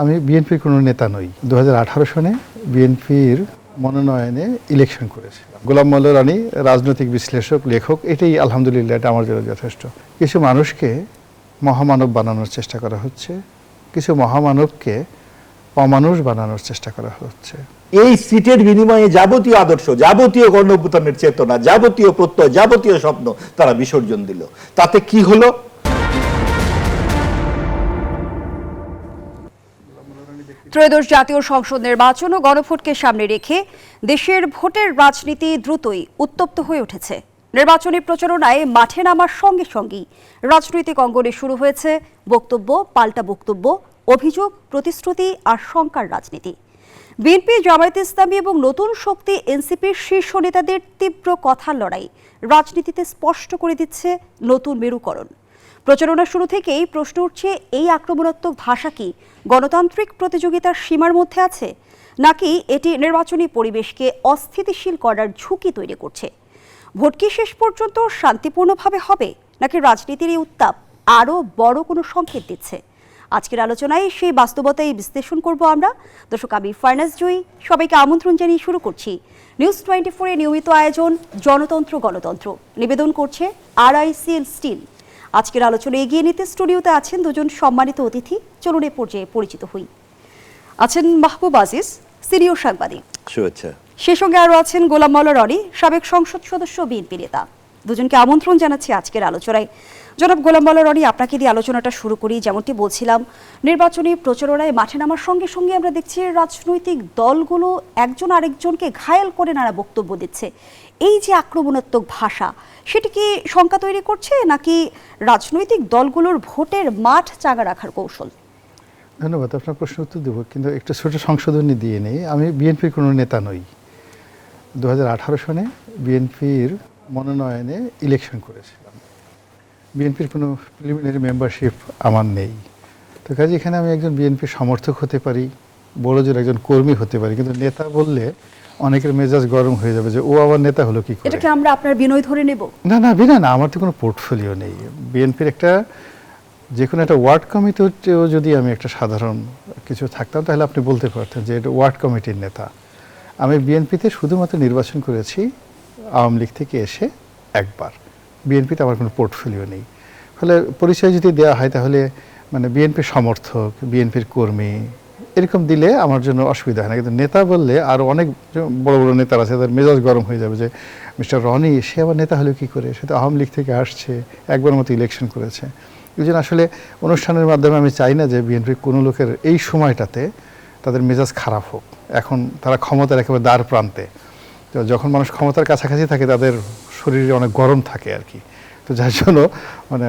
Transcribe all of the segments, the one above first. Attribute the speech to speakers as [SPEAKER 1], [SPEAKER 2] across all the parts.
[SPEAKER 1] আমি বিএনপির কোনো নেতা নই। 2018 সনে বিএনপির মনোনয়নে ইলেকশন করেছিলাম। গোলাম মোল্লা রানী রাজনৈতিক বিশ্লেষক, লেখক, এটাই আলহামদুলিল্লাহ, এটা আমার জন্য যথেষ্ট। কিছু মানুষকে মহামানব বানানোর চেষ্টা করা হচ্ছে, কিছু মহামানবকে অমানুষ বানানোর চেষ্টা করা হচ্ছে।
[SPEAKER 2] এই সিটের বিনিময়ে যাবতীয় আদর্শ, যাবতীয় গণঅভ্যুত্থানের চেতনা, যাবতীয় প্রত্যয়, যাবতীয় স্বপ্ন তারা বিসর্জন দিল। তাতে কি হলো?
[SPEAKER 3] ত্রয়োদশ জাতীয় সংসদ নির্বাচন ও গণভোটকে সামনে রেখে দেশের ভোটের রাজনীতি দ্রুতই উত্তপ্ত হয়ে উঠেছে। নির্বাচনী প্রচারণায় মাঠে নামার সঙ্গে সঙ্গেই রাজনৈতিক অঙ্গনে শুরু হয়েছে বক্তব্য পাল্টা বক্তব্য, অভিযোগ, প্রতিশ্রুতি আর শঙ্কার রাজনীতি। বিএনপি, জামায়াতে ইসলামী এবং নতুন শক্তি এনসিপির শীর্ষ নেতাদের তীব্র কথার লড়াই রাজনীতিতে স্পষ্ট করে দিচ্ছে নতুন মেরুকরণ। প্রচারণা শুরু থেকেই প্রশ্ন উঠছে, এই আক্রমণাত্মক ভাষা কি গণতান্ত্রিক প্রতিযোগিতার সীমার মধ্যে আছে, নাকি এটি নির্বাচনী পরিবেশকে অস্থিতিশীল করার ঝুঁকি তৈরি করছে? ভোট কি শেষ পর্যন্ত শান্তিপূর্ণভাবে হবে, নাকি রাজনীতির এই উত্তাপ আরও বড় কোনো সংকেত দিচ্ছে? আজকের আলোচনায় সেই বাস্তবতাই বিশ্লেষণ করব আমরা। দর্শক, আমি ফারনাজ জুই, সবাইকে আমন্ত্রণ জানিয়ে শুরু করছি নিউজ 24 এর নিয়মিত আয়োজন জনতন্ত্র গণতন্ত্র। নিবেদন করছে RICL স্টিল। আজকের আলোচনা এগিয়ে নিতে স্টুডিওতে আছেন দুজন সম্মানিত অতিথি। চলুন এ পর্যায়ে পরিচিত হই। আছেন মাহবুব আজিজ, সিনিয়র সাংবাদিক।
[SPEAKER 2] শুভেচ্ছা।
[SPEAKER 3] সে সঙ্গে আরও আছেন গোলাম মোল্লা রনি, সাবেক সংসদ সদস্য, বিএনপি নেতা। দুজনকে আমন্ত্রণ জানাচ্ছি আজকের আলোচনায়। জনাব গোলাম মোল্লা রনি, আপনাকে দিয়ে আলোচনাটা শুরু করি। যেমনটি বলছিলাম, নির্বাচনী প্রচারণায় মাঠে নামার সঙ্গে সঙ্গে আমরা দেখছি রাজনৈতিক দলগুলো একজন আরেকজনকে ঘায়েল করে নানা বক্তব্য দিচ্ছে। এই যে আক্রমণাত্মক ভাষা, সেটি কি শঙ্কা তৈরি করছে, নাকি রাজনৈতিক দলগুলোর ভোটের মাঠ চাঙ্গা রাখার কৌশল?
[SPEAKER 1] ধন্যবাদ, আপনার প্রশ্ন উত্তর দেবো, কিন্তু একটু ছোট সংশোধনী দিয়ে নেই। আমি বিএনপির কোনো নেতা নই। 2018 সনে বিএনপির মনোনয়নে ইলেকশন করেছিলাম। বিএনপির কোনো প্রিলিমিনারি মেম্বারশিপ আমার নেই। তো কাজে এখানে আমি একজন বিএনপির সমর্থক হতে পারি, বড় জোর একজন কর্মী হতে পারি, কিন্তু নেতা বললে অনেকের মেজাজ গরম হয়ে যাবে যে ও আবার নেতা হলো কি করে।
[SPEAKER 3] এটাকে আমরা আপনার বিনয় ধরে নেব?
[SPEAKER 1] না না, বিনা না, আমার তো কোনো পোর্টফোলিও নেই। বিএনপির একটা যে কোনো একটা ওয়ার্ড কমিটিতেও যদি আমি একটা সাধারণ কিছু থাকতাম, তাহলে আপনি বলতে পারতেন যে এটা ওয়ার্ড কমিটির নেতা। আমি বিএনপিতে শুধুমাত্র নির্বাচন করেছি আওয়ামী লীগ থেকে এসে একবার। বিএনপিতে আমার কোনো পোর্টফোলিও নেই। ফলে পরিচয় যদি দেওয়া হয় তাহলে মানে বিএনপির সমর্থক, বিএনপির কর্মী এরকম দিলে আমার জন্য অসুবিধা হয় না, কিন্তু নেতা বললে আরও অনেক বড় বড় নেতারা আছে, তাদের মেজাজ গরম হয়ে যাবে যে মিস্টার রনি সে আবার নেতা হলো কী করে, সে তো আওয়ামী লীগ থেকে আসছে, একবার মতো ইলেকশন করেছে। এই জন্য আসলে অনুষ্ঠানের মাধ্যমে আমি চাই না যে বিএনপির কোনো লোকের এই সময়টাতে তাদের মেজাজ খারাপ হোক। এখন তারা ক্ষমতার একেবারে দ্বার প্রান্তে, তো যখন মানুষ ক্ষমতার কাছাকাছি থাকে তাদের শরীরে অনেক গরম থাকে আর কি। তো যার জন্য মানে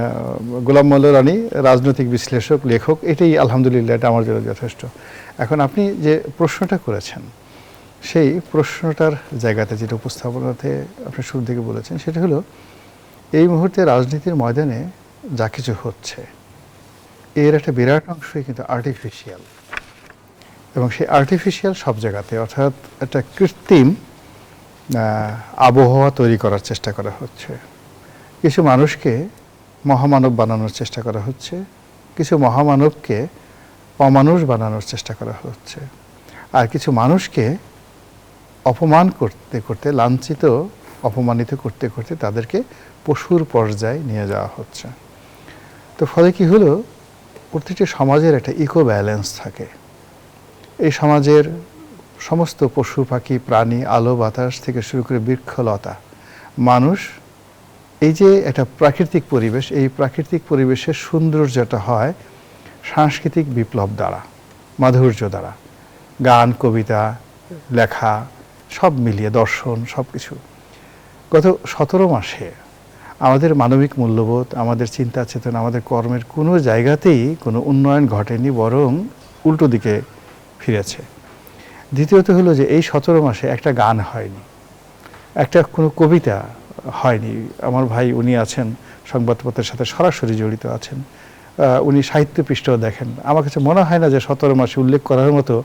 [SPEAKER 1] গোলাম মোল্লা রানী রাজনৈতিক বিশ্লেষক, লেখক, এটাই আলহামদুলিল্লাহ, এটা আমার জন্য যথেষ্ট। এখন আপনি যে প্রশ্নটা করেছেন, সেই প্রশ্নটার জায়গাতে যেটা উপস্থাপনাতে আপনি শুরু থেকে বলেছেন, সেটা হলো এই মুহূর্তে রাজনীতির ময়দানে যা কিছু হচ্ছে এর একটা বিরাট অংশই কিন্তু আর্টিফিশিয়াল, এবং সেই আর্টিফিশিয়াল সব জায়গাতে, অর্থাৎ একটা কৃত্রিম আবহাওয়া তৈরি করার চেষ্টা করা হচ্ছে। কিছু মানুষকে মহামানব বানানোর চেষ্টা করা হচ্ছে, কিছু মহামানবকে অমানুষ বানানোর চেষ্টা করা হচ্ছে, আর কিছু মানুষকে অপমান করতে করতে, লাঞ্ছিত অপমানিত করতে করতে তাদেরকে পশুর পর্যায়ে নিয়ে যাওয়া হচ্ছে। তো ফলে কি হলো, প্রতিটি সমাজের একটা ইকো ব্যালেন্স থাকে। এই সমাজের সমস্ত পশু পাখি প্রাণী, আলো বাতাস থেকে শুরু করে বৃক্ষলতা, মানুষ, এই যে একটা প্রাকৃতিক পরিবেশ, এই প্রাকৃতিক পরিবেশের সৌন্দর্যটা হয় সাংস্কৃতিক বিপ্লব দ্বারা, মাধুর্য দ্বারা, গান, কবিতা, লেখা, সব মিলিয়ে দর্শন, সব কিছু। গত 17 মাসে আমাদের মানবিক মূল্যবোধ, আমাদের চিন্তা চেতনা, আমাদের কর্মের কোনো জায়গাতেই কোনো উন্নয়ন ঘটেনি, বরং উল্টো দিকে ফিরেছে। দ্বিতীয়ত হলো যে এই 17 মাসে একটা গান হয়নি, একটা কোনো কবিতা হয়নি। আমার ভাই উনি আছেন সংবাদপত্রের সাথে সরাসরি জড়িত আছেন, উনি সাহিত্য পৃষ্ঠাও দেখেন। আমার কাছে মনে হয় না যে 17 মাসে উল্লেখ করার মতো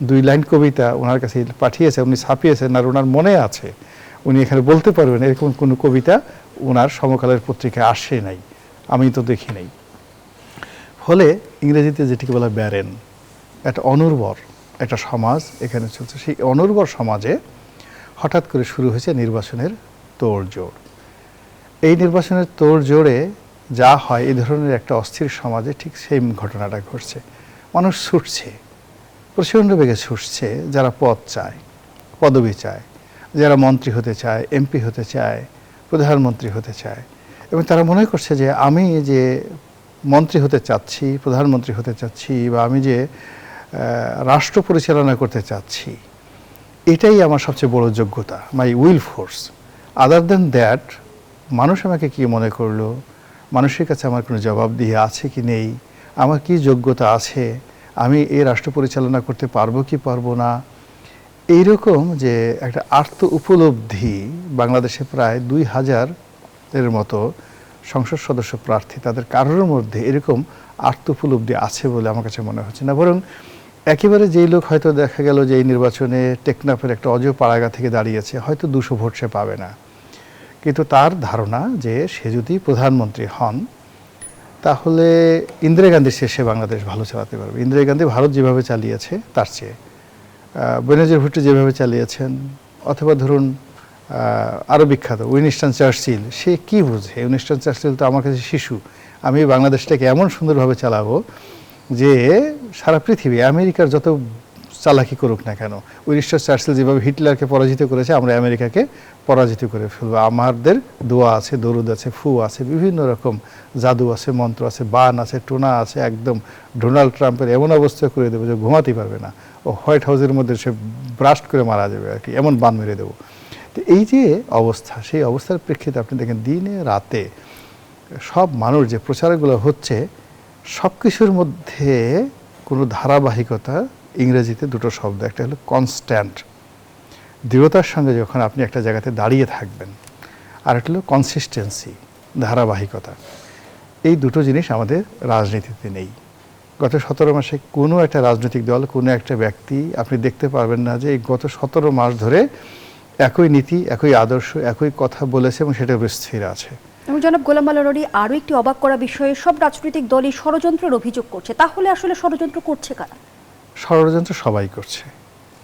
[SPEAKER 1] 2 লাইন কবিতা ওনার কাছে পাঠিয়েছে, উনি ছাপিয়েছেন, আর ওনার মনে আছে, উনি এখানে বলতে পারবেন এরকম কোনো কবিতা ওনার সমকালের পত্রিকায় আসে নাই, আমি তো দেখি নাই। ফলে ইংরেজিতে যেটিকে বলা ব্যারেন, একটা অনুর্বর একটা সমাজ এখানে চলছে। সেই অনুর্বর সমাজে হঠাৎ করে শুরু হয়েছে নির্বাচনের তোড়জোড়। এই নির্বাচনের তোড়জোড়ে যা হয়, এই ধরনের একটা অস্থির সমাজে ঠিক সেই ঘটনাটা ঘটছে। মানুষ ছুটছে, প্রচণ্ড বেগে ছুটছে, যারা পদ চায়, পদবি চায়, যারা মন্ত্রী হতে চায়, এমপি হতে চায়, প্রধানমন্ত্রী হতে চায়, এবং তারা মনে করছে যে আমি যে মন্ত্রী হতে চাচ্ছি, প্রধানমন্ত্রী হতে চাচ্ছি, বা আমি যে রাষ্ট্র পরিচালনা করতে চাচ্ছি, এটাই আমার সবচেয়ে বড় যোগ্যতা, my will force. Other than that মানুষ আমাকে কি মনে করলো, মানুষের কাছে আমার কোনো জবাবদিহি আছে কি নেই, আমার কি যোগ্যতা আছে, আমি এই রাষ্ট্র পরিচালনা করতে পারবো কি পারবো না, এইরকম যে একটা আর্ত উপলব্ধি বাংলাদেশে প্রায় 2000-এর মতো সংসদ সদস্য প্রার্থী, তাদের কারোর মধ্যে এরকম আর্ত উপলব্ধি আছে বলে আমার কাছে মনে হচ্ছে না। বরং একেবারে যেই লোক হয়তো দেখা গেল যে এই নির্বাচনে টেকনাফের একটা অজয় পাড়াগা থেকে দাঁড়িয়েছে, হয়তো 200 ভোট সে পাবে না, কিন্তু তার ধারণা যে সে যদি প্রধানমন্ত্রী হন তাহলে ইন্দিরা গান্ধীর শেষে বাংলাদেশ ভালো চালাতে পারবে। ইন্দিরা গান্ধী ভারত যেভাবে চালিয়েছে তার চেয়ে, বেনজির ভুট্টো যেভাবে চালিয়েছেন, অথবা ধরুন আরও বিখ্যাত উইনস্টন চার্চিল, সে কি বুঝে? উইনস্টন চার্চিল তো আমার কাছে শিশু। আমি বাংলাদেশটাকে এমন সুন্দরভাবে চালাবো যে সারা পৃথিবী আমেরিকার যত চালাকি করুক না কেন, উইনস্টন চার্চিল যেভাবে হিটলারকে পরাজিত করেছে, আমরা আমেরিকাকে পরাজিত করে ফেলবো। আমাদের দোয়া আছে, দরুদ আছে, ফু আছে, বিভিন্ন রকম জাদু আছে, মন্ত্র আছে, বান আছে, টোনা আছে, একদম ডোনাল্ড ট্রাম্পের এমন অবস্থা করে দেবো যে ঘুমাতেই পারবে না, ও হোয়াইট হাউসের মধ্যে সে ব্রাস্ট করে মারা যাবে আর কি, এমন বান মেরে দেবো। তো এই যে অবস্থা, সেই অবস্থার প্রেক্ষিতে আপনি দেখেন দিনে রাতে সব মানুষ যে প্রচারগুলো হচ্ছে, সব কিছুর মধ্যে কোনো ধারাবাহিকতা, ইংরেজিতে দুটো শব্দ, একটা হলো কনস্ট্যান্ট, দৃঢ়তার সঙ্গে যখন আপনি একটা জায়গাতে দাঁড়িয়ে থাকবেন, আর একটা হলো কনসিস্টেন্সি, ধারাবাহিকতা। এই দুটো জিনিস আমাদের রাজনীতিতে নেই। গত 17 মাসে কোনো একটা রাজনৈতিক দল, কোনো একটা ব্যক্তি আপনি দেখতে পারবেন না যে এই গত 17 মাস ধরে একই নীতি, একই আদর্শ, একই কথা বলেছে এবং সেটা স্থির আছে।
[SPEAKER 3] এবং জনাব গোলাম মাওলা রনি, আরও একটি অবাক করা বিষয়ে সব রাজনৈতিক দলই ষড়যন্ত্রের অভিযোগ করছে। তাহলে আসলে ষড়যন্ত্র করছে কারা?
[SPEAKER 1] ষড়যন্ত্র সবাই করছে,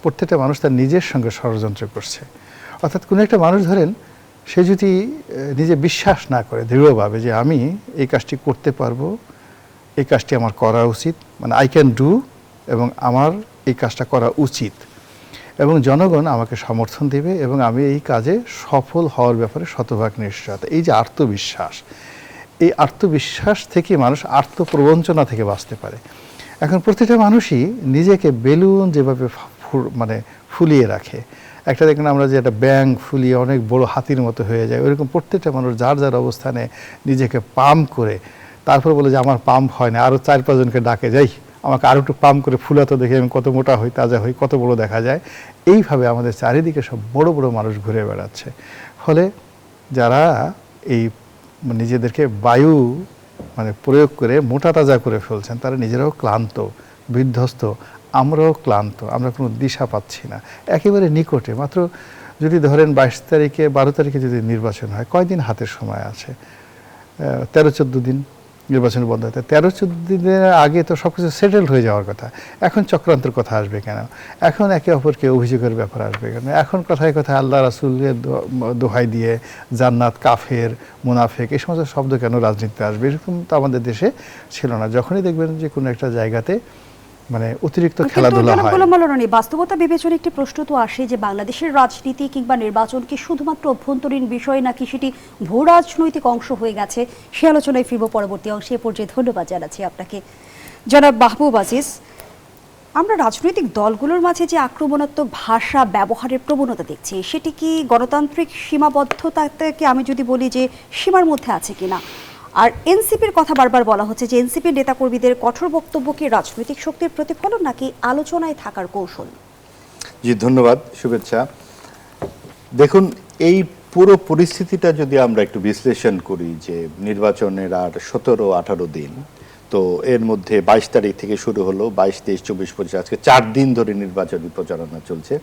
[SPEAKER 1] প্রত্যেকটা মানুষ তার নিজের সঙ্গে ষড়যন্ত্র করছে। অর্থাৎ কোনো একটা মানুষ ধরেন, সে যদি নিজে বিশ্বাস না করে দৃঢ়ভাবে যে আমি এই কাজটি করতে পারবো, এই কাজটি আমার করা উচিত, মানে আই ক্যান ডু, এবং আমার এই কাজটা করা উচিত, এবং জনগণ আমাকে সমর্থন দেবে, এবং আমি এই কাজে সফল হওয়ার ব্যাপারে শতভাগ নিশ্চয়তা, এই যে আত্মবিশ্বাস, এই আত্মবিশ্বাস থেকে মানুষ আত্মপ্রবঞ্চনা থেকে বাঁচতে পারে। এখন প্রতিটা মানুষই নিজেকে বেলুন যেভাবে মানে ফুলিয়ে রাখে, একটা দেখেন আমরা যে একটা ব্যাঙ ফুলিয়ে অনেক বড় হাতির মতো হয়ে যায়, ওইরকম প্রত্যেকটা মানুষ যার যার অবস্থানে নিজেকে পাম্প করে তারপর বলে যে আমার পাম্প হয় না, আরও 4-5 জনকে ডাকে, যাই আমাকে আরও একটু পাম্প করে ফুলাতো, দেখে আমি কত মোটা হই, তাজা হই, কত বড় দেখা যায়। এইভাবে আমাদের চারিদিকে সব বড় বড় মানুষ ঘুরে বেড়াচ্ছে। ফলে যারা এই নিজেদেরকে বায়ু মানে প্রয়োগ করে মোটা তাজা করে ফেলছেন, তারা নিজেরাও ক্লান্ত, বিধ্বস্ত, আমরাও ক্লান্ত, আমরা কোনো দিশা পাচ্ছি না। একেবারে নিকটে, মাত্র যদি ধরেন 22 তারিখে 12 তারিখে যদি নির্বাচন হয়, কয়দিন হাতের সময় আছে? 13-14 দিন নির্বাচন বন্ধ হতে। 13-14 দিনের আগে তো সব কিছু সেটেলড হয়ে যাওয়ার কথা। এখন চক্রান্তের কথা আসবে কেন? এখন একে অপরকে অভিযোগের ব্যাপার আসবে কেন? এখন কথায় কথায় আল্লাহ রাসূলের দোহাই দিয়ে জান্নাত, কাফের, মুনাফেক, এই সমস্ত শব্দ কেন রাজনীতিতে আসবে? এরকম তো আমাদের দেশে ছিল না। যখনই দেখবেন যে কোনো একটা জায়গাতে মানে অতিরিক্ত খেলাধুলা হয়।
[SPEAKER 3] গোলাম মাওলা রনি, বাস্তবতা বিবেচনায় একটি প্রশ্ন তো আসে যে বাংলাদেশের রাজনীতি কিংবা নির্বাচন কি শুধুমাত্র অভ্যন্তরীণ বিষয়, নাকি সেটি ভূ রাজনৈতিক অংশ হয়ে গেছে? সে আলোচনায় ফিরব পরবর্তী অংশে। এ পর্যায়ে ধন্যবাদ জানাচ্ছি আপনাকে। জনাব মাহবুব আজিজ, আমরা রাজনৈতিক দলগুলোর মাঝে যে আক্রমণাত্মক ভাষা ব্যবহারের প্রবণতা দেখছি, সেটি কি গণতান্ত্রিক সীমাবদ্ধতাকে আমি যদি বলি যে সীমার মধ্যে আছে কিনা? আর এনসিপির কথা বারবার বলা হচ্ছে যে এনসিপির নেতাকর্মীদের কঠোর বক্তব্য কি রাজনৈতিক শক্তির প্রতিফলন, নাকি আলোচনায় থাকার কৌশল?
[SPEAKER 2] জি, ধন্যবাদ, শুভেচ্ছা। দেখুন, এই পুরো পরিস্থিতিটা যদি আমরা একটু বিশ্লেষণ করি, যে নির্বাচনের আর 17-18 দিন, তো এর মধ্যে 22 তারিখ থেকে শুরু হলো, 22, 23, 24, 25, আজকে 4 দিন ধরে নির্বাচনী প্রচারণা চলছে।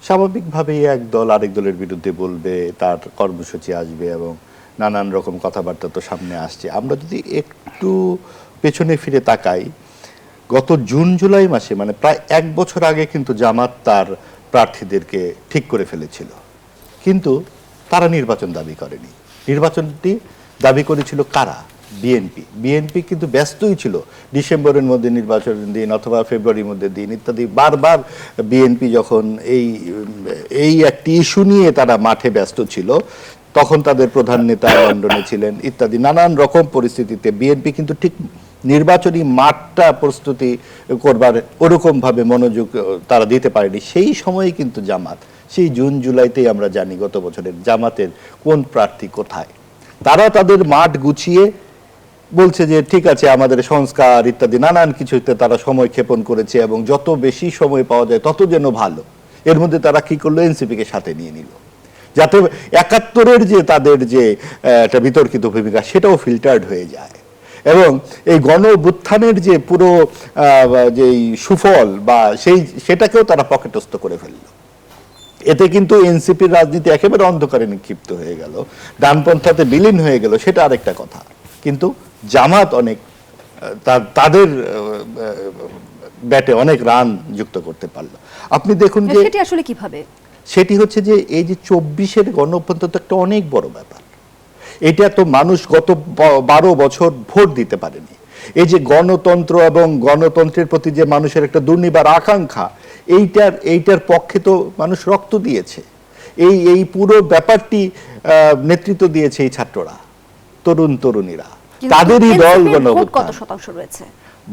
[SPEAKER 2] স্বাভাবিকভাবেই এক দল আরেক দলের বিরুদ্ধে বলবে, তার কর্মসূচি আসবে এবং নানান রকম কথাবার্তা তো সামনে আসছে। আমরা যদি একটু পেছনে ফিরে তাকাই, গত জুন জুলাই মাসে মানে প্রায় 1 বছর আগে কিন্তু জামাত তার প্রার্থীদেরকে ঠিক করে ফেলেছিল, কিন্তু তারা নির্বাচন দাবি করেনি। নির্বাচনটি দাবি করেছিল কারা? বিএনপি। বিএনপি কিন্তু ব্যস্তই ছিল, ডিসেম্বরের মধ্যে নির্বাচনের দিন অথবা ফেব্রুয়ারির মধ্যে দিন ইত্যাদি বারবার বিএনপি যখন এই একটি ইস্যু নিয়ে তারা মাঠে ব্যস্ত ছিল, তখন তাদের প্রধান নেতা লন্ডনে ছিলেন ইত্যাদি নানান রকম পরিস্থিতিতে বিএনপি কিন্তু ঠিক নির্বাচনী মাঠটা প্রস্তুতি করবার ওরকম ভাবে মনোযোগ তারা দিতে পারেনি। সেই সময়ে কিন্তু জামাত, সেই জুন জুলাইতেই আমরা জানি গত বছরের জামাতের কোন প্রার্থী কোথায়, তারা তাদের মাঠ গুছিয়ে বলছে যে ঠিক আছে আমাদের সংস্কার ইত্যাদি নানান কিছুতে তারা সময় ক্ষেপণ করেছে এবং যত বেশি সময় পাওয়া যায় তত যেন ভালো। এর মধ্যে তারা কি করলো? এনসিপিকে সাথে নিয়ে নিল, যাতে 71-এর যে তাদের যে একটা বিতর্কিত ভূমিকা সেটাও ফিল্টার্ড হয়ে যায় এবং এই গণ অভ্যুত্থানের যে পুরো যে সুফল বা সেটাকেও তারা পকেটস্থ করে ফেললো। এতে কিন্তু এনসিপির রাজনীতি একেবারে অন্ধকারে নিক্ষিপ্ত হয়ে গেল, ডানপন্থাতে বিলীন হয়ে গেল, সেটা আরেকটা কথা। কিন্তু জামাত অনেক তাদের ব্যাটে অনেক রান যুক্ত করতে পারলো। আপনি দেখুন যে
[SPEAKER 3] সেটি আসলে কিভাবে,
[SPEAKER 2] সেটি হচ্ছে যে এই যে 24-এর গণ অভ্যুত্থান তো একটা অনেক বড় ব্যাপার। এটা তো মানুষ গত 12 বছর ভোট দিতে পারেনি। এই যে গণতন্ত্র এবং গণতন্ত্রের প্রতি যে মানুষের একটা দুর্নিবার আকাঙ্ক্ষা, এইটার পক্ষে তো মানুষ রক্ত দিয়েছে। এই পুরো ব্যাপারটি নেতৃত্ব দিয়েছে এই ছাত্ররা, তরুণীরা, তাদেরই দল গণ অভ্যুত্থান।
[SPEAKER 3] কত শতাংশ রয়েছে?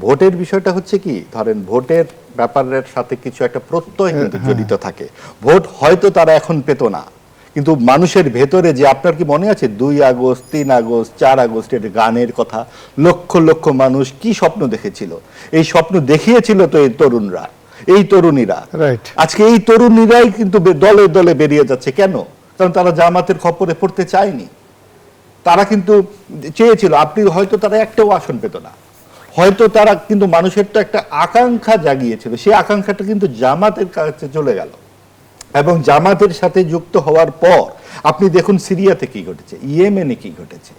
[SPEAKER 2] ভোটের বিষয়টা হচ্ছে কি, ধরেন ভোটের ব্যাপারের সাথে কিছু একটা প্রত্যয় কিন্তু জড়িত থাকে। ভোট হয়তো তারা এখন পেত না, কিন্তু মানুষের ভেতরে যে, আপনার কি মনে আছে 2 আগস্ট 3 আগস্ট 4 আগস্টের গানের কথা? লক্ষ লক্ষ মানুষ কি স্বপ্ন দেখেছিল, এই স্বপ্ন দেখিয়েছিল তো এই তরুণরা, এই তরুণীরা। আজকে এই তরুণীরাই কিন্তু দলে দলে বেরিয়ে যাচ্ছে। কেন? কারণ তারা জামাতের খপ্পরে পড়তে চায়নি। তারা কিন্তু চেয়েছিল, আপনি হয়তো তারা একটাও আসন পেত না, হয়তো তারা কিন্তু মানুষের তো একটা আকাঙ্ক্ষা জাগিয়েছিল, সেই আকাঙ্ক্ষাটা কিন্তু জামাতের কাছে চলে গেল। এবং জামাতের সাথে যুক্ত হওয়ার পর আপনি দেখুন সিরিয়াতে কি ঘটেছে, ইয়েমেনে কি ঘটেছে,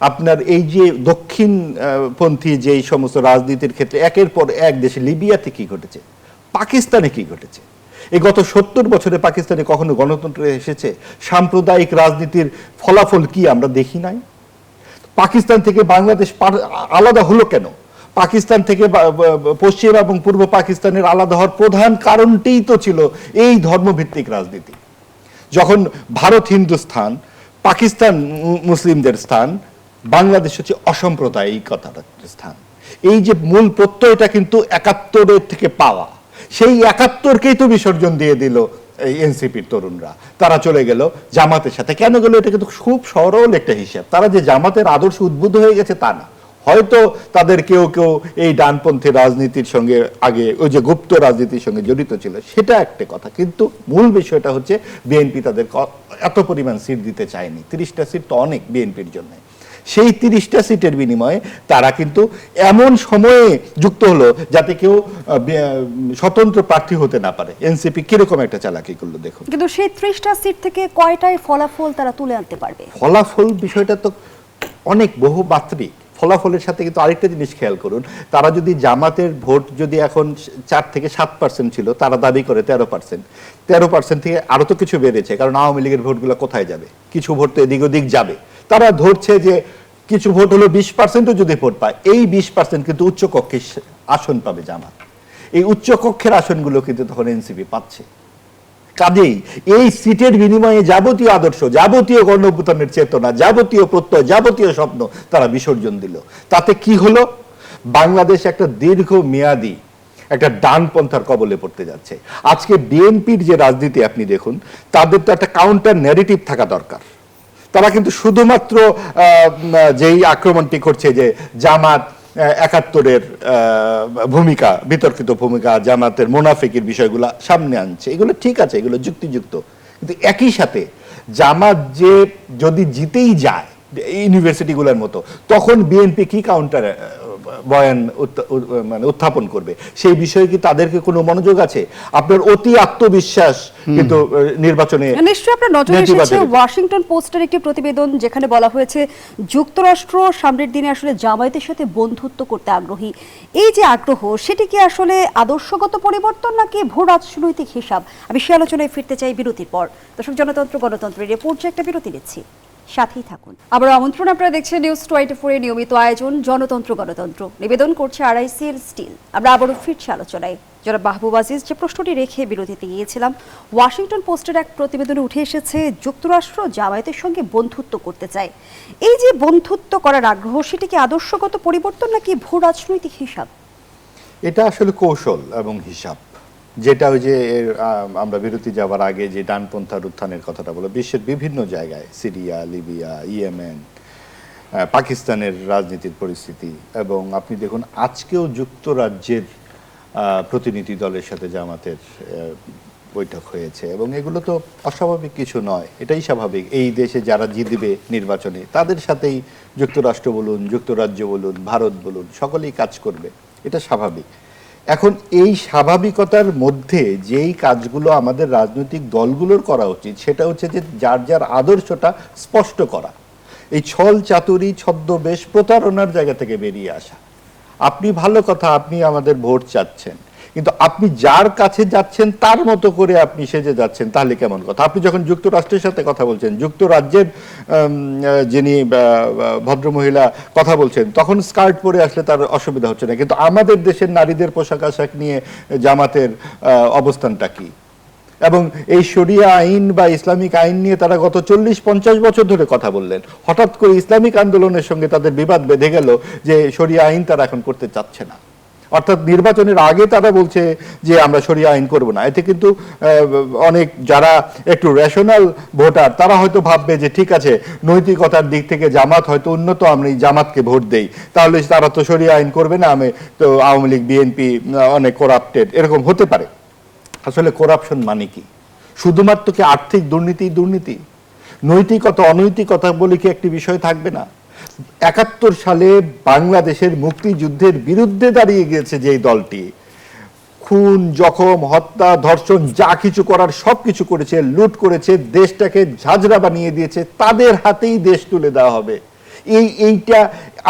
[SPEAKER 2] আপনার এই যে দক্ষিণপন্থী যে সমস্ত রাজনীতির ক্ষেত্রে একের পর এক দেশে, লিবিয়াতে কি ঘটেছে, পাকিস্তানে কি ঘটেছে। এই গত 70 বছরে পাকিস্তানে কখনো গণতন্ত্র এসেছে? সাম্প্রদায়িক রাজনীতির ফলাফল কি আমরা দেখি নাই? পাকিস্তান থেকে বাংলাদেশ আলাদা হলো কেন? পাকিস্তান থেকে পশ্চিম এবং পূর্ব পাকিস্তানের আলাদা হওয়ার প্রধান কারণটিই তো ছিল এই ধর্মভিত্তিক রাজনীতি। যখন ভারত হিন্দুস্থান, পাকিস্তান মুসলিমদের স্থান, বাংলাদেশ হচ্ছে অসাম্প্রদায়িকতার স্থান। এই যে মূল প্রত্যয়টা কিন্তু 71-এর থেকে পাওয়া, সেই 71-কেই তো বিসর্জন দিয়ে দিল এই এনসিপির তরুণরা। তারা চলে গেল জামাতের সাথে। কেন গেল? এটা কিন্তু খুব সরল একটা হিসাব। তারা যে জামাতের আদর্শ উদ্বুদ্ধ হয়ে গেছে তা না, হয়তো তাদের কেউ কেউ এই ডানপন্থী রাজনীতির সঙ্গে আগে ওই যে গুপ্ত রাজনীতির সঙ্গে জড়িত ছিল, সেটা একটা কথা। কিন্তু মূল বিষয়টা হচ্ছে বিএনপি তাদের এত পরিমাণ সিট দিতে চায়নি। 30টা সিট তো অনেক বিএনপির জন্য। সেই 30টা সিটের বিনিময়ে তারা কিন্তু এমন সময়ে যুক্ত হলো যাতে কেউ স্বতন্ত্র প্রার্থী হতে না পারে। এনসিপি কিরকম একটা চালাকি করলো দেখুন।
[SPEAKER 3] কিন্তু সেই 30টা সিট থেকে কয়টাই ফলাফল তারা তুলে আনতে পারবে?
[SPEAKER 2] ফলাফল বিষয়টা তো অনেক বহুমাত্রিক। ফলাফলের সাথে কিন্তু আরেকটা জিনিস খেয়াল করুন, তারা যদি জামাতের ভোট যদি এখন 4 থেকে 7% ছিল, তারা দাবি করে 13%। 13% থেকে আরো তো কিছু বেড়েছে, কারণ আওয়ামী লীগের ভোটগুলো কোথায় যাবে? কিছু ভোট তো এদিক ওদিক যাবে। তারা ধরছে যে কিছু ভোট হলো 20%ও যদি ভোট পায়, এই 20% কিন্তু উচ্চকক্ষের আসন পাবে জামাত। এই উচ্চকক্ষের আসনগুলো কিন্তু তখন এনসিপি পাচ্ছে। কাজেই এই সিটের বিনিময়ে যাবতীয় আদর্শ, যাবতীয় গণ অভ্যুত্থানের চেতনা, যাবতীয় প্রত্যয়, যাবতীয় স্বপ্ন তারা বিসর্জন দিল। তাতে কি হলো? বাংলাদেশ একটা দীর্ঘ মেয়াদী একটা ডানপন্থার কবলে পড়তে যাচ্ছে। আজকে বিএনপির যে রাজনীতি আপনি দেখুন, তাদের তো একটা কাউন্টার ন্যারেটিভ থাকা দরকার। তারা কিন্তু শুধুমাত্র যেই আক্রমণটি করছে যে জামাত 71-এর ভূমিকা, বিতর্কিত ভূমিকা, জামাতের মুনাফিকের বিষয়গুলো সামনে আনছে, এগুলো ঠিক আছে, এগুলো যুক্তিযুক্ত। কিন্তু একই সাথে জামাত যে যদি জিতেই যায় ইউনিভার্সিটিগুলোর মতো, তখন বিএনপি কি কাউন্টার বয়ান মানে উত্থাপন করবে, সেই বিষয়ে কি তাদেরকে কোনো মনোযোগ আছে? আপনার অতি আত্মবিশ্বাস কিন্তু নির্বাচনে
[SPEAKER 3] নিশ্চয়ই আপনার নজরে এসেছে ওয়াশিংটন পোস্টের একটি প্রতিবেদন, যেখানে বলা হয়েছে যুক্তরাষ্ট্র সামনের দিনে আসলে জামায়াতের সাথে বন্ধুত্ব করতে আগ্রহী। এই যে আগ্রহ, সেটি কি আসলে আদর্শগত পরিবর্তন নাকি ভূ রাজনৈতিক হিসাব? আমি সে আলোচনায় ফিরতে চাই বিরতির পর। দর্শক, জনতন্ত্র গণতন্ত্রের এ পর্যায়ে একটা বিরতি নিচ্ছি, সাথেই থাকুন। আবার আমন্ত্রণ, আপনারা দেখছেন নিউজ 24 এর নিয়মিত আয়োজন জনতন্ত্র গণতন্ত্র। নিবেদন করছে RICL স্টিল। আমরা আবারও ফিরছি আলোচনায়। জনাব মাহবুব আজিজ, যে প্রশ্নটি রেখে বিরতিতে গিয়েছিলাম, ওয়াশিংটন পোস্টের এক প্রতিবেদনে উঠে এসেছে যুক্তরাষ্ট্র জামায়াতের সঙ্গে বন্ধুত্ব করতে চায়। এই যে বন্ধুত্ব করার আগ্রহ, সেটি কি আদর্শগত পরিবর্তন নাকি ভূ রাজনৈতিক হিসাব?
[SPEAKER 2] এটা আসলে কৌশল এবং হিসাব। যেটা ওই যে আমরা বিরতি যাওয়ার আগে যে ডানপন্থার উত্থানের কথাটা বলো, বিশ্বের বিভিন্ন জায়গায়, সিরিয়া, লিবিয়া, ইয়েমেন, পাকিস্তানের রাজনীতির পরিস্থিতি, এবং আপনি দেখুন আজকেও যুক্তরাজ্যের প্রতিনিধি দলের সাথে জামাতের বৈঠক হয়েছে, এবং এগুলো তো অস্বাভাবিক কিছু নয়, এটাই স্বাভাবিক। এই দেশে যারা জিতবে নির্বাচনে তাদের সাথেই যুক্তরাষ্ট্র বলুন, যুক্তরাজ্য বলুন, ভারত বলুন, সকলেই কাজ করবে, এটা স্বাভাবিক। এখন এই স্বাভাবিকতার মধ্যে যেই কাজগুলো আমাদের রাজনৈতিক দলগুলোর করা উচিত, সেটা হচ্ছে যে যার যার আদর্শটা স্পষ্ট করা, এই ছল চাতুরি ছদ্মবেশ প্রতারণার জায়গা থেকে বেরিয়ে আসা। আপনি ভালো কথা, আপনি আমাদের ভোট চাচ্ছেন, কিন্তু আপনি যার কাছে যাচ্ছেন তার মতো করে আপনি সেজে যাচ্ছেন, তাহলে কেমন কথা? আপনি যখন যুক্তরাষ্ট্রের সাথে কথা বলছেন, যুক্তরাজ্যের যিনি ভদ্রমহিলা কথা বলছেন, তখন স্কার্ট পরে আসলে তার অসুবিধা হচ্ছে না, কিন্তু আমাদের দেশের নারীদের পোশাক আশাক নিয়ে জামাতের অবস্থানটা কি? এবং এই শরিয়া আইন বা ইসলামিক আইন নিয়ে তারা গত 40-50 বছর ধরে কথা বললেন, হঠাৎ করে ইসলামিক আন্দোলনের সঙ্গে তাদের বিবাদ বেঁধে গেল যে শরিয়া আইন তারা এখন করতে চাচ্ছে না। অর্থাৎ নির্বাচনের আগে তারা বলছে যে আমরা শরিয়া আইন করব না। এতে কিন্তু অনেক যারা একটু রেশনাল ভোটার, তারা হয়তো ভাববে যে ঠিক আছে, নৈতিকতার দিক থেকে জামাত হয়তো উন্নত, আমি জামাতকে ভোট দেই, তাহলে তারা তো শরিয়া আইন করবে না, আমি তো আওয়ামী লীগ বিএনপি অনেক করাপ্টেড, এরকম হতে পারে। আসলে করাপশন মানে কি? শুধুমাত্র কি আর্থিক দুর্নীতি? নৈতিকতা অনৈতিকতা বলে কি একটি বিষয় থাকবে না? 71 সালে বাংলাদেশের মুক্তিযুদ্ধের বিরুদ্ধে দাঁড়িয়ে গিয়েছে যেই দলটি, খুন, জখম, হত্যা, ধর্ষণ যা কিছু করার সব কিছু করেছে, লুট করেছে, দেশটাকে ঝাঁঝরা বানিয়ে দিয়েছে, তাদের হাতেই দেশ তুলে দেওয়া হবে। এইটা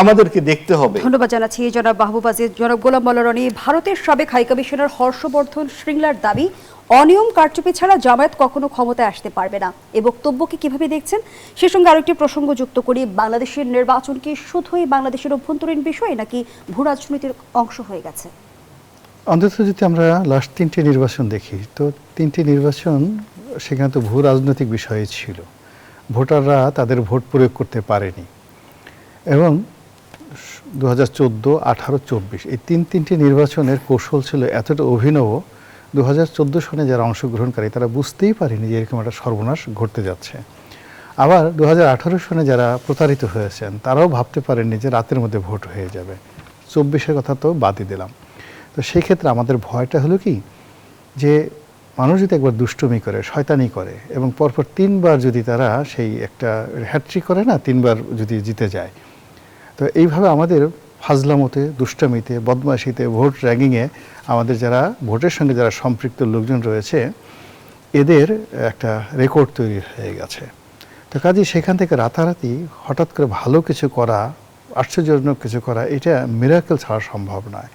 [SPEAKER 2] আমাদেরকে দেখতে হবে।
[SPEAKER 3] ধন্যবাদ জানাচ্ছি জনাব মাহবুব আজিজ। জনাব গোলাম মোল্লা রনি, ভারতের সাবেক হাই কমিশনার হর্ষবর্ধন শ্রীংলার দাবি, অনিয়ম কারচুপি ছাড়া জামায়াত কখনো ক্ষমতায় আসতে পারবে না। এই বক্তব্যকে কিভাবে দেখছেন? সে সঙ্গে আরেকটি প্রসঙ্গ যুক্ত করি, বাংলাদেশের নির্বাচন কি শুধুই বাংলাদেশের অভ্যন্তরীণ বিষয় নাকি ভূ রাজনীতির অংশ হয়ে গেছে?
[SPEAKER 1] অন্তত যদি আমরা লাস্ট 3টে নির্বাচন দেখি, তো 3টে নির্বাচন সেখানে তো ভূ রাজনৈতিক বিষয় ছিল। ভোটাররা তাদের ভোট প্রয়োগ করতে পারেনি, এবং 2014, 18, 24 এই তিনটে নির্বাচনের কৌশল ছিল এতটা অভিনব, 2014 সনে যারা অংশগ্রহণকারী তারা বুঝতেই পারেনি যে এরকম একটা সর্বনাশ ঘটতে যাচ্ছে। আবার 2018 সনে যারা প্রতারিত হয়েছেন তারাও ভাবতে পারেননি যে রাতের মধ্যে ভোট হয়ে যাবে। 24-এর কথা তো বাদই দিলাম। তো সেই ক্ষেত্রে আমাদের ভয়টা হলো কি, যে মানুষ যদি একবার দুষ্টুমি করে, শয়তানি করে, এবং পরপর 3বার যদি তারা সেই একটা হ্যাট্রিক করে না, 3বার যদি জিতে যায়, তো এইভাবে আমাদের ফাজলামতে, দুষ্টামিতে, বদমাশিতে, ভোট র্যাগিংয়ে আমাদের যারা ভোটের সঙ্গে যারা সম্পৃক্ত লোকজন রয়েছে, এদের একটা রেকর্ড তৈরি হয়ে গেছে। তো কাজেই সেখান থেকে রাতারাতি হঠাৎ করে ভালো কিছু করা, আশ্চর্যজনক কিছু করা, এটা মিরাকেল ছাড়া সম্ভব নয়।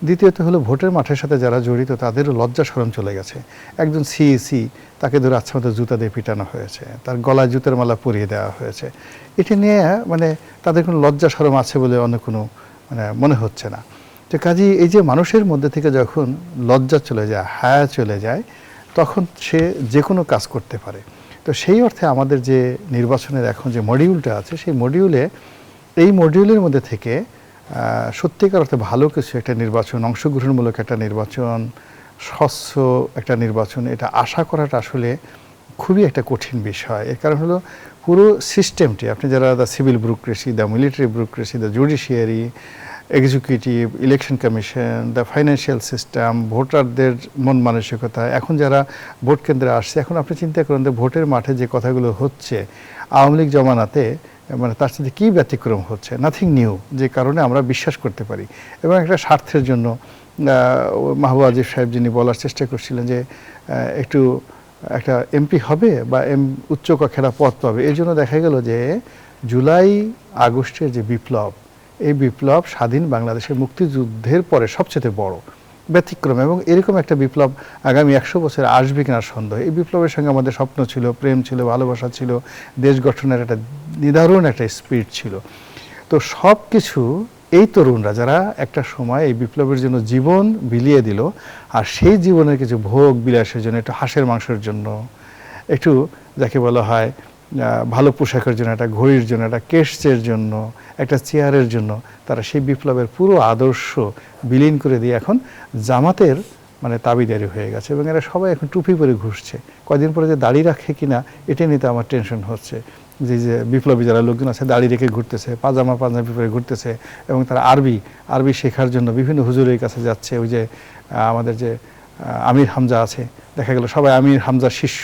[SPEAKER 1] দ্বিতীয়ত হলো, ভোটের মাঠের সাথে যারা জড়িত তাদেরও লজ্জা শরম চলে গেছে। একজন সিইসি, তাকে ধরে আচ্ছা মতো জুতা দিয়ে পিটানো হয়েছে, তার গলায় জুতার মালা পরিয়ে দেওয়া হয়েছে। এটা নিয়ে মানে তাদের কোনো লজ্জা শরম আছে বলে অন্য কোনো মনে হচ্ছে না। তো কাজেই এই যে মানুষের মধ্যে থেকে যখন লজ্জা চলে যায়, হায়া চলে যায়, তখন সে যে কোনো কাজ করতে পারে। তো সেই অর্থে আমাদের যে নির্বাচনের এখন যে মডিউলটা আছে, সেই এই মডিউলের মধ্যে থেকে সত্যিকার অর্থে ভালো কিছু একটা নির্বাচন, অংশগ্রহণমূলক একটা নির্বাচন, স্বচ্ছ একটা নির্বাচন, এটা আশা করাটা আসলে খুবই একটা কঠিন বিষয়। এর কারণ হলো পুরো সিস্টেমটি, আপনি যারা the civil bureaucracy, the military bureaucracy, the judiciary, executive, election commission, the financial system, ভোটারদের মন মানসিকতা, এখন যারা ভোট কেন্দ্রে আসছে, এখন আপনি চিন্তা করেন যে ভোটের মাঠে যে কথাগুলো হচ্ছে, আওয়ামী লীগ জমানাতে মানে তার সাথে কী ব্যতিক্রম হচ্ছে, নাথিং নিউ, যে কারণে আমরা বিশ্বাস করতে পারি। এবং একটা স্বার্থের জন্য মাহবুব আজিজ সাহেব যিনি বলার চেষ্টা করছিলেন যে একটু একটা এমপি হবে বা উচ্চ কক্ষেরা পদ পাবে, এই জন্য দেখা গেল যে জুলাই আগস্টের যে বিপ্লব, এই বিপ্লব স্বাধীন বাংলাদেশের মুক্তিযুদ্ধের পরে সবচেয়ে বড় ব্যতিক্রম, এবং এরকম একটা বিপ্লব আগামী 100 বছর আসবে কিনা সন্দেহ। এই বিপ্লবের সঙ্গে আমাদের স্বপ্ন ছিল, প্রেম ছিল, ভালোবাসা ছিল, দেশ গঠনের একটা নিদারুণ একটা স্পিরিট ছিল। তো সব কিছু এই তরুণরা যারা একটা সময় এই বিপ্লবের জন্য জীবন বিলিয়ে দিল, আর সেই জীবনের কিছু ভোগ বিলাসের জন্য, একটু হাঁসের মাংসের জন্য, একটু যাকে বলা হয় ভালো পোশাকের জন্য, একটা ঘড়ির জন্য, একটা কেশচের জন্য, একটা চেয়ারের জন্য, তারা সেই বিপ্লবের পুরো আদর্শ বিলীন করে দিয়ে এখন জামাতের মানে তাবিদারি হয়ে গেছে। এবং এরা সবাই এখন টুপি পরে ঘুরছে। কয়দিন পরে যে দাড়ি রাখে কিনা এটা নিতে আমার টেনশন হচ্ছে। যে বিপ্লবী যারা লোকজন আছে দাড়ি রেখে ঘুরতেছে, পাঞ্জাবি পরে ঘুরতেছে, এবং তারা আরবি শেখার জন্য বিভিন্ন হুজুরের কাছে যাচ্ছে। ওই যে আমাদের যে আমির হামজা আছে, দেখা গেল সবাই আমির হামজার শিষ্য,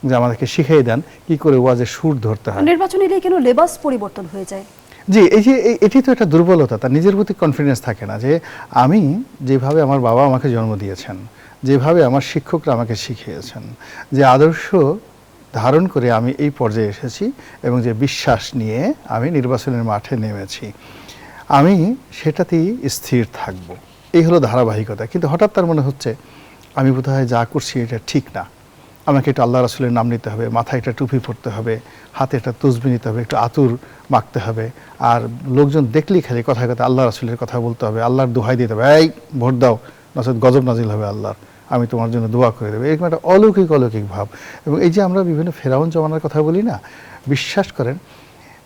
[SPEAKER 1] যে আমাদেরকে শিখিয়ে দেন কি করে ওয়াজের সুর ধরতে হয়।
[SPEAKER 3] নির্বাচন এলে কেন লেবাস পরিবর্তন হয়ে যায়?
[SPEAKER 1] জি, এই যে এটি তো একটা দুর্বলতা, তার নিজের প্রতি কনফিডেন্স থাকে না, যে আমি যেভাবে আমার বাবা আমাকে জন্ম দিয়েছেন, যেভাবে আমার শিক্ষকরা আমাকে শিখিয়েছেন, যে আদর্শ ধারণ করে আমি এই পর্যায়ে এসেছি, এবং যে বিশ্বাস নিয়ে আমি নির্বাচনের মাঠে নেমেছি, আমি সেটাতেই স্থির থাকব, এই হলো ধারাবাহিকতা। কিন্তু হঠাৎ তার মনে হচ্ছে আমি বোধহয় যা করছি এটা ঠিক না, আমাকে একটু আল্লাহ রাসূলের নাম নিতে হবে, মাথায় একটা টুপি পরতে হবে, হাতে একটা তসবিহ নিতে হবে, একটু আতুর মাখতে হবে, আর লোকজন দেখলেই খালি কথায় কথায় আল্লাহ রাসূলের কথা বলতে হবে, আল্লাহর দোহাই দিতে হবে, এই ভোট দাও নচেৎ গজব নাজিল হবে আল্লাহর, আমি তোমার জন্য দোয়া করে দেবো, এরকম একটা অলৌকিক ভাব। এবং এই যে আমরা বিভিন্ন ফেরাউন জমানার কথা বলি না, বিশ্বাস করেন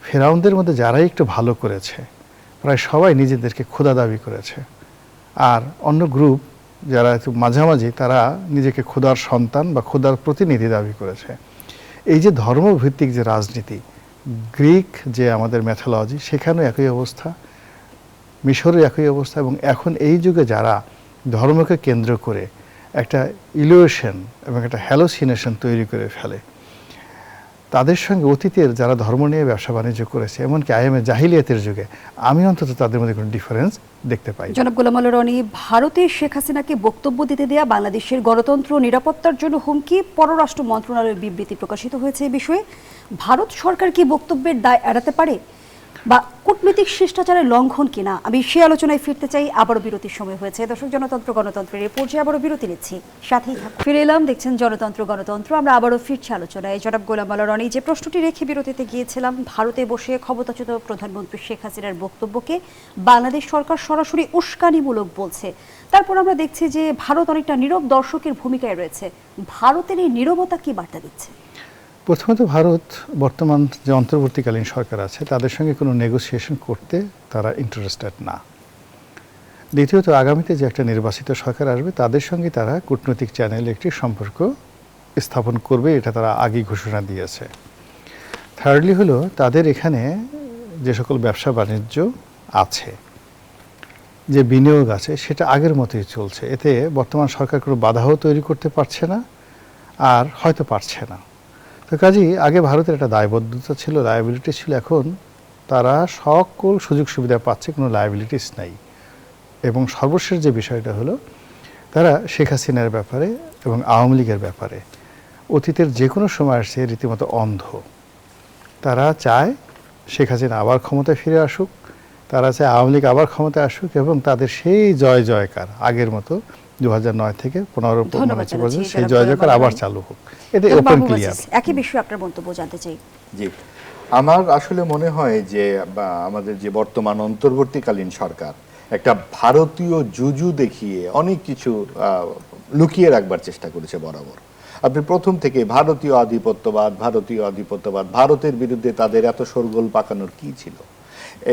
[SPEAKER 1] ফেরাউনদের মধ্যে যারাই একটু ভালো করেছে প্রায় সবাই নিজেদেরকে খোদা দাবি করেছে, আর অন্য গ্রুপ যারা একটু মাঝামাঝি তারা নিজেকে খোদার সন্তান বা খোদার প্রতিনিধি দাবি করেছে। এই যে ধর্মভিত্তিক যে রাজনীতি, গ্রিক যে আমাদের ম্যাথোলজি, সেখানেও একই অবস্থা, মিশরের একই অবস্থা। এবং এখন এই যুগে যারা ধর্মকে কেন্দ্র করে একটা ইলিউশন এবং একটা হ্যালোসিনেশন তৈরি করে ফেলে, তাদের সঙ্গে অতীতের যারা ধর্ম নিয়ে ব্যবসা বাণিজ্য করেছে, এমনকি আইএমএ জাহিলিয়াতের যুগে, আমি অন্তত তাদের মধ্যে কোনো ডিফারেন্স দেখতে পাই।
[SPEAKER 3] জনাব গোলাম আলী রনি, ভারতে শেখ হাসিনাকে বক্তব্য দিতে দেয়া বাংলাদেশের গণতন্ত্র নিরাপত্তার জন্য হুমকি, পররাষ্ট্র মন্ত্রণালয়ের বিবৃতি প্রকাশিত হয়েছে এই বিষয়ে। ভারত সরকার কি বক্তব্যের দায় এড়াতে পারে, বা কূটনৈতিক শিষ্টাচারের লঙ্ঘন কিনা? আমি সেই আলোচনায় ফিরতে চাই, আবারও বিরতির সময় হয়েছে। দর্শক, গণতন্ত্রের এই পর্যায়ে আবারও বিরতি নিচ্ছি, সাথেই ফিরে এলাম, দেখছেন গণতন্ত্র। আমরা আবারও ফিরছি আলোচনায়। জনাব গোলাম আলী রনি, যে প্রশ্নটি রেখে বিরতিতে গিয়েছিলাম, ভারতে বসে ক্ষমতাচ্যুত প্রধানমন্ত্রী শেখ হাসিনার বক্তব্যকে বাংলাদেশ সরকার সরাসরি উস্কানিমূলক বলছে, তারপর আমরা দেখছি যে ভারত অনেকটা নীরব দর্শকের ভূমিকায় রয়েছে। ভারতের এই নীরবতা কি বার্তা দিচ্ছে?
[SPEAKER 1] প্রথমত, ভারত বর্তমান যে অন্তর্বর্তীকালীন সরকার আছে তাদের সঙ্গে কোনো নেগোসিয়েশন করতে তারা ইন্টারেস্টেড না। দ্বিতীয়ত, আগামীতে যে একটা নির্বাচিত সরকার আসবে তাদের সঙ্গে তারা কূটনৈতিক চ্যানেলে একটি সম্পর্ক স্থাপন করবে, এটা তারা আগেই ঘোষণা দিয়েছে। থার্ডলি হলো, তাদের এখানে যে সকল ব্যবসা বাণিজ্য আছে, যে বিনিয়োগ আছে, সেটা আগের মতোই চলছে। এতে বর্তমান সরকার কোনো বাধাও তৈরি করতে পারছে না, আর হয়তো পারছে না। তো কাজেই আগে ভারতের একটা দায়বদ্ধতা ছিল, লায়াবিলিটি ছিল, এখন তারা সকল সুযোগ সুবিধা পাচ্ছে, কোনো লায়াবিলিটিস নাই। এবং সর্বশেষ যে বিষয়টা হলো, তারা শেখ হাসিনার ব্যাপারে এবং আওয়ামী লীগের ব্যাপারে অতীতের যে কোনো সময় আসছে রীতিমতো অন্ধ। তারা চায় শেখ হাসিনা আবার ক্ষমতায় ফিরে আসুক, তারা চায় আওয়ামী লীগ আবার ক্ষমতায় আসুক, এবং তাদের সেই জয়কার আগের মতো 2009 থেকে 15 পর্যন্ত সেই জয়কার আবার চালু হোক, এটা ওপেন ক্লিয়ার।
[SPEAKER 3] একই বিষয়ে আপনার মন্তব্য জানতে চাই।
[SPEAKER 2] জি, আমার আসলে মনে হয় যে আমাদের যে বর্তমান অন্তর্বর্তীকালীন সরকার একটা ভারতীয় জুজু দেখিয়ে অনেক কিছু লুকিয়ে রাখবার চেষ্টা করেছে বরাবর। আপনি প্রথম থেকে ভারতীয় আধিপত্যবাদ, ভারতের বিরুদ্ধে তাদের এত শোরগোল পাকানোর কি ছিল?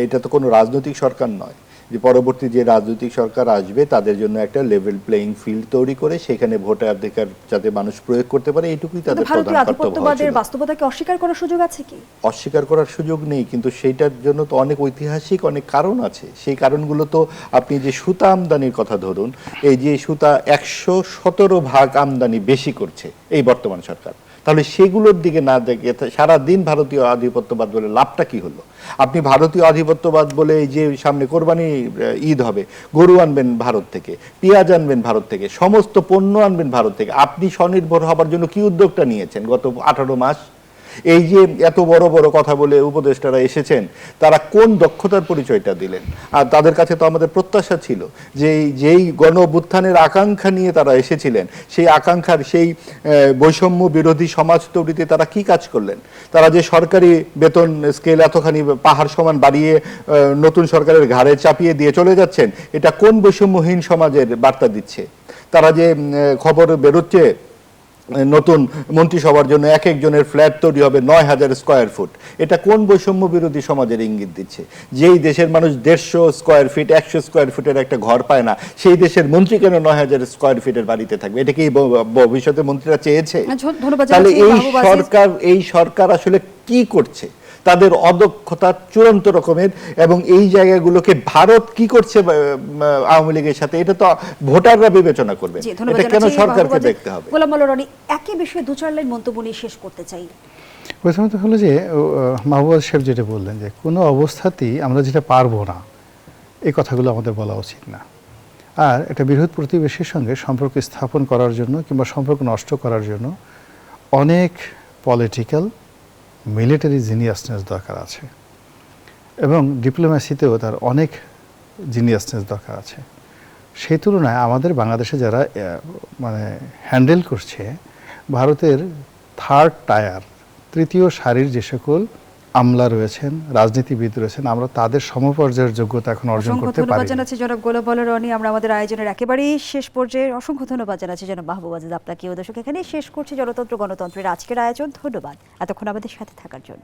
[SPEAKER 2] এটা তো কোনো রাজনৈতিক সরকার নয় যে পরবর্তী যে রাজনৈতিক সরকার আসবে তাদের জন্য একটা লেভেল প্লেইং ফিল্ড তৈরি করে সেখানে ভোটাধিকার যাতে মানুষ প্রয়োগ করতে পারে, এইটুকুই তাদের প্রধান কর্তব্য।
[SPEAKER 3] আধিপত্যবাদের বাস্তবতাকে অস্বীকার করার সুযোগ আছে কি?
[SPEAKER 2] অস্বীকার করার সুযোগ নেই, কিন্তু সেইটার জন্য তো অনেক ঐতিহাসিক অনেক কারণ আছে। সেই কারণগুলো তো, আপনি যে সুতা আমদানির কথা ধরুন, এই যে সুতা 117 ভাগ আমদানি বেশি করছে এই বর্তমান সরকার, তাহলে সেগুলোর দিকে না দেখে সারাদিন ভারতীয় আধিপত্যবাদ বলে লাভটা কি হলো? আপনি ভারতীয় আধিপত্যবাদ বলে এই যে সামনে কোরবানি ঈদ হবে, গরু আনবেন ভারত থেকে, পেঁয়াজ আনবেন ভারত থেকে, সমস্ত পণ্য আনবেন ভারত থেকে। আপনি স্বনির্ভর হবার জন্য কি উদ্যোগটা নিয়েছেন গত 18 মাস? এই যে এত বড় বড় কথা বলে উপদেষ্টারা এসেছেন, তারা কোন দক্ষতার পরিচয়টা দিলেন? আর তাদের কাছে তো আমাদের প্রত্যাশা ছিল যে যেই গণ অভ্যুত্থানের আকাঙ্ক্ষা নিয়ে তারা এসেছিলেন, সেই আকাঙ্ক্ষার সেই বৈষম্য বিরোধী সমাজ তৈরিতে তারা কি কাজ করলেন? তারা যে সরকারি বেতন স্কেল এতখানি পাহাড় সমান বাড়িয়ে নতুন সরকারের ঘাড়ে চাপিয়ে দিয়ে চলে যাচ্ছেন, এটা কোন বৈষম্যহীন সমাজের বার্তা দিচ্ছে? তারা যে খবর বেরোচ্ছে নতুন মন্ত্রিসভার জন্য এক একজনের ফ্ল্যাট তৈরি হবে 9,000 স্কয়ার ফুট, এটা কোন বৈষম্য বিরোধী সমাজের ইঙ্গিত দিচ্ছে? যেই দেশের মানুষ 150 স্কয়ার ফিট 100 স্কয়ার ফিটের একটা ঘর পায় না, সেই দেশের মন্ত্রী কেন 9,000 স্কয়ার ফিটের বাড়িতে থাকবে? এটা কি ভবিষ্যতে মন্ত্রীরা চেয়েছে?
[SPEAKER 3] ধন্যবাদ
[SPEAKER 2] তাহলে
[SPEAKER 3] জানাচ্ছি মাহবুব আজিজ।
[SPEAKER 2] এই সরকার আসলে কি করছে? তাদের অদক্ষতা চূড়ান্ত রকমের, এবং এই জায়গাগুলোকে ভারত কি করছে আওয়ামী লীগের সাথে, এটা তো ভোটাররা বিবেচনা করবে।
[SPEAKER 3] জি, ধন্যবাদ
[SPEAKER 2] এটা কেন
[SPEAKER 3] জানাচ্ছি
[SPEAKER 2] সরকারকে
[SPEAKER 3] মাহবুব আজিজ।
[SPEAKER 2] দেখতে হবে?
[SPEAKER 3] গোলাম মাওলা রনি, একই বিষয়ে 2-4 লাইন মন্তব্য নিয়ে শেষ করতে চাই।
[SPEAKER 1] প্রথমত হলো যে মাহবুব সাহেব যেটা বললেন যে কোনো অবস্থাতেই আমরা যেটা পারবো না, এই কথাগুলো আমাদের বলা উচিত না। আর একটা বৃহৎ প্রতিবেশীর সঙ্গে সম্পর্ক স্থাপন করার জন্য কিংবা সম্পর্ক নষ্ট করার জন্য অনেক পলিটিক্যাল মিলিটারি জিনিয়াসনেস দরকার আছে, এবং ডিপ্লোম্যাসিতেও তার অনেক জিনিয়াসনেস দরকার আছে। সেই তুলনায় আমাদের বাংলাদেশে যারা মানে হ্যান্ডেল করছে ভারতের থার্ড টায়ার, তৃতীয় সারির যে সকল আমলা রয়েছেন, রাজনীতিবিদ রয়েছেন, আমরা তাদের সমপর্যায়ের যোগ্যতা এখন অর্জন
[SPEAKER 3] অসংখ্য
[SPEAKER 1] করতে
[SPEAKER 3] ধন্যবাদ
[SPEAKER 1] পারি।
[SPEAKER 3] জানাচ্ছি জনাব গোলাম মাওলা রনি। আমরা আমাদের আয়োজনের একেবারেই শেষ পর্যায়ে অসংখ্য ধন্যবাদ জানাচ্ছি জনাব মাহবুব আজিজ আপনাকে। দর্শক, এখানেই শেষ করছি জনতন্ত্র গণতন্ত্রের আজকের আয়োজন। ধন্যবাদ এতক্ষণ আমাদের সাথে থাকার জন্য।